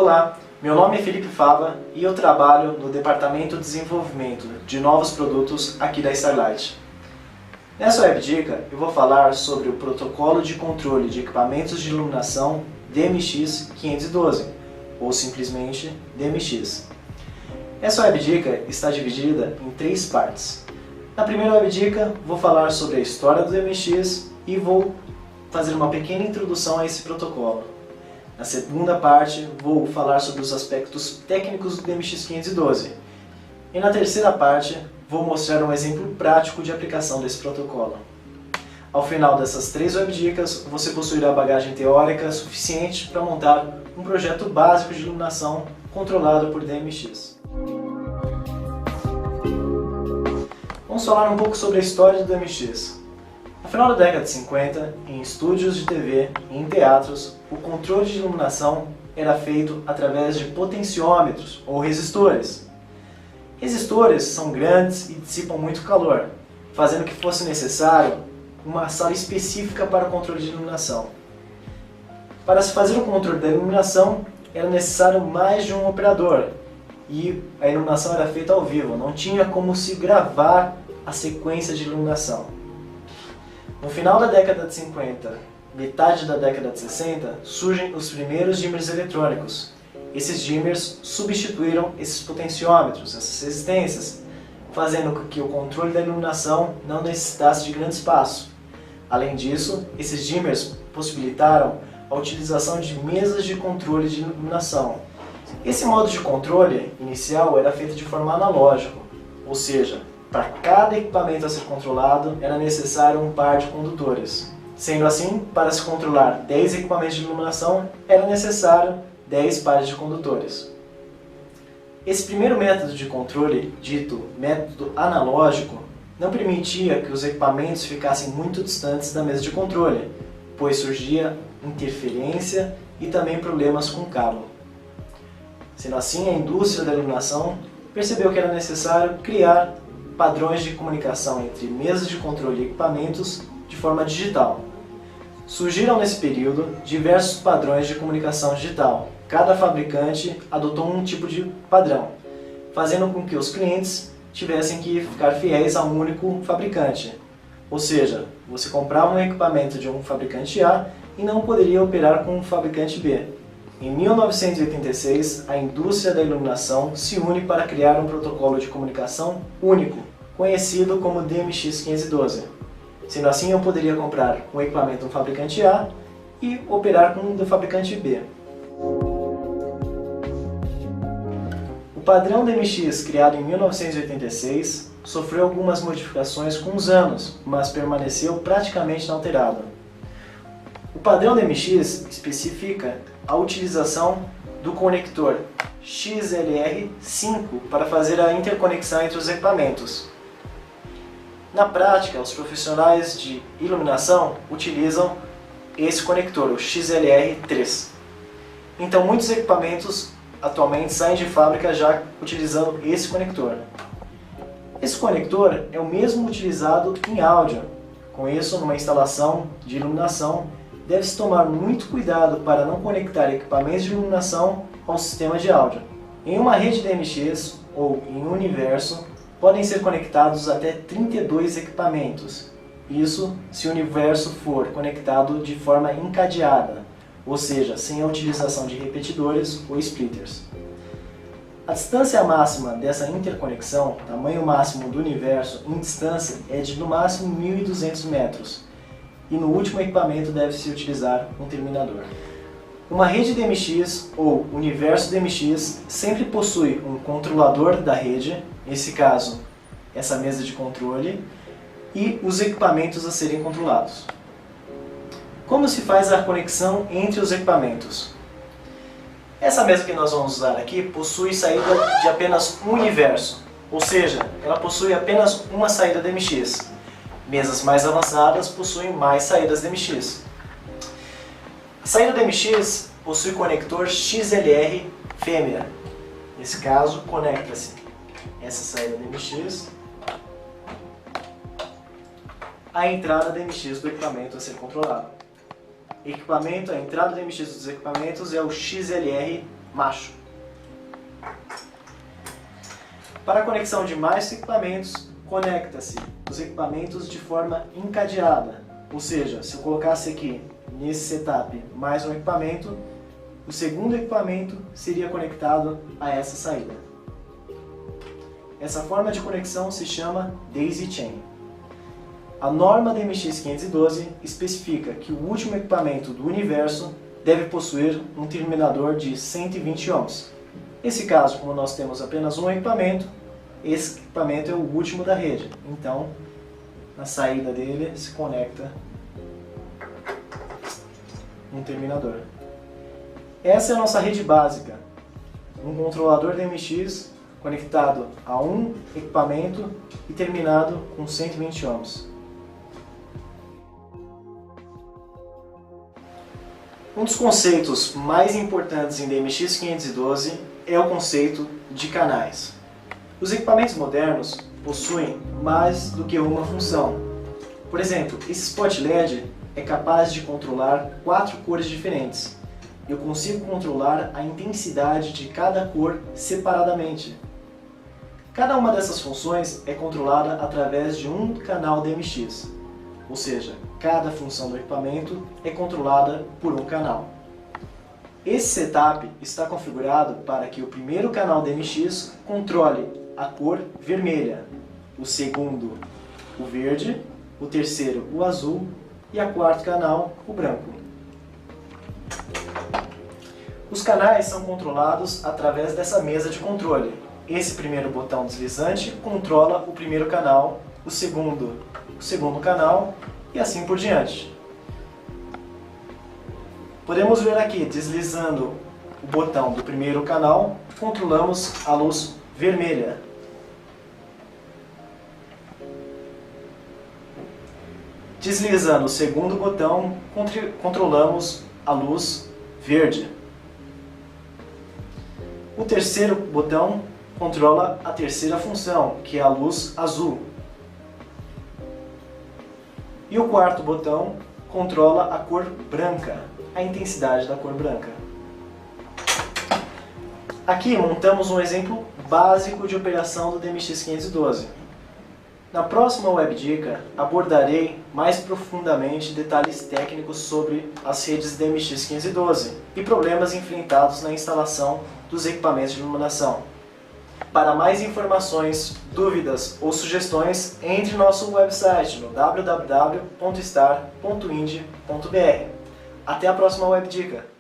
Olá, meu nome é Felipe Fava e eu trabalho no Departamento de Desenvolvimento de Novos Produtos aqui da Starlight. Nessa webdica eu vou falar sobre o Protocolo de Controle de Equipamentos de Iluminação DMX512, ou simplesmente DMX. Essa webdica está dividida em 3 partes. Na primeira webdica vou falar sobre a história do DMX e vou fazer uma pequena introdução a esse protocolo. Na segunda parte vou falar sobre os aspectos técnicos do DMX512. E na terceira parte vou mostrar um exemplo prático de aplicação desse protocolo. Ao final dessas 3 webdicas, você possuirá bagagem teórica suficiente para montar um projeto básico de iluminação controlado por DMX. Vamos falar um pouco sobre a história do DMX. No final da década de 50, em estúdios de TV e em teatros, o controle de iluminação era feito através de potenciômetros ou resistores. Resistores são grandes e dissipam muito calor, fazendo que fosse necessário uma sala específica para o controle de iluminação. Para se fazer o controle da iluminação, era necessário mais de um operador, e a iluminação era feita ao vivo, não tinha como se gravar a sequência de iluminação. No final da década de 50, metade da década de 60, surgem os primeiros dimmers eletrônicos. Esses dimmers substituíram esses potenciômetros, essas resistências, fazendo com que o controle da iluminação não necessitasse de grande espaço. Além disso, esses dimmers possibilitaram a utilização de mesas de controle de iluminação. Esse modo de controle inicial era feito de forma analógica, ou seja, para cada equipamento a ser controlado era necessário um par de condutores. Sendo assim, para se controlar 10 equipamentos de iluminação, era necessário 10 pares de condutores. Esse primeiro método de controle, dito método analógico, não permitia que os equipamentos ficassem muito distantes da mesa de controle, pois surgia interferência e também problemas com o cabo. Sendo assim, a indústria da iluminação percebeu que era necessário criar padrões de comunicação entre mesas de controle e equipamentos de forma digital. Surgiram nesse período diversos padrões de comunicação digital. Cada fabricante adotou um tipo de padrão, fazendo com que os clientes tivessem que ficar fiéis a um único fabricante. Ou seja, você comprava um equipamento de um fabricante A e não poderia operar com um fabricante B. Em 1986, a indústria da iluminação se une para criar um protocolo de comunicação único, conhecido como DMX512. Sendo assim, eu poderia comprar um equipamento do fabricante A e operar com um do fabricante B. O padrão DMX, criado em 1986, sofreu algumas modificações com os anos, mas permaneceu praticamente inalterado. O padrão DMX especifica a utilização do conector XLR5 para fazer a interconexão entre os equipamentos. Na prática, os profissionais de iluminação utilizam esse conector, o XLR3. Então, muitos equipamentos atualmente saem de fábrica já utilizando esse conector. Esse conector é o mesmo utilizado em áudio. Com isso, numa instalação de iluminação, deve-se tomar muito cuidado para não conectar equipamentos de iluminação ao sistema de áudio. Em uma rede DMX ou em um universo, podem ser conectados até 32 equipamentos. Isso se o universo for conectado de forma encadeada, ou seja, sem a utilização de repetidores ou splitters. A distância máxima dessa interconexão, tamanho máximo do universo em distância, é de no máximo 1.200 metros. E no último equipamento deve-se utilizar um terminador. Uma rede DMX ou universo DMX sempre possui um controlador da rede, nesse caso, essa mesa de controle, e os equipamentos a serem controlados. Como se faz a conexão entre os equipamentos? Essa mesa que nós vamos usar aqui possui saída de apenas um universo, ou seja, ela possui apenas uma saída DMX. Mesas mais avançadas possuem mais saídas DMX. A saída DMX possui conector XLR fêmea. Nesse caso, conecta-se essa saída DMX à entrada DMX do equipamento a ser controlado. Equipamento, a entrada DMX dos equipamentos é o XLR macho. Para a conexão de mais equipamentos, conecta-se os equipamentos de forma encadeada. Ou seja, se eu colocasse aqui nesse setup mais um equipamento, o segundo equipamento seria conectado a essa saída. Essa forma de conexão se chama Daisy Chain. A norma DMX512 especifica que o último equipamento do universo deve possuir um terminador de 120 ohms. Nesse caso, como nós temos apenas um equipamento, esse equipamento é o último da rede. Então, na saída dele se conecta um terminador. Essa é a nossa rede básica. Um controlador DMX conectado a um equipamento e terminado com 120 ohms. Um dos conceitos mais importantes em DMX512 é o conceito de canais. Os equipamentos modernos possuem mais do que uma função. Por exemplo, esse spot LED é capaz de controlar 4 cores diferentes. Eu consigo controlar a intensidade de cada cor separadamente. Cada uma dessas funções é controlada através de um canal DMX, ou seja, cada função do equipamento é controlada por um canal. Esse setup está configurado para que o primeiro canal DMX controle a cor vermelha, o segundo o verde, o terceiro o azul e a quarto canal o branco. Os canais são controlados através dessa mesa de controle. Esse primeiro botão deslizante controla o primeiro canal, o segundo canal e assim por diante. Podemos ver aqui, deslizando o botão do primeiro canal, controlamos a luz vermelha. Deslizando o segundo botão, controlamos a luz verde. O terceiro botão controla a terceira função, que é a luz azul. E o quarto botão controla a cor branca, a intensidade da cor branca. Aqui montamos um exemplo básico de operação do DMX512. Na próxima webdica abordarei mais profundamente detalhes técnicos sobre as redes DMX512 e problemas enfrentados na instalação dos equipamentos de iluminação. Para mais informações, dúvidas ou sugestões, entre no nosso website no www.star.ind.br. Até a próxima webdica!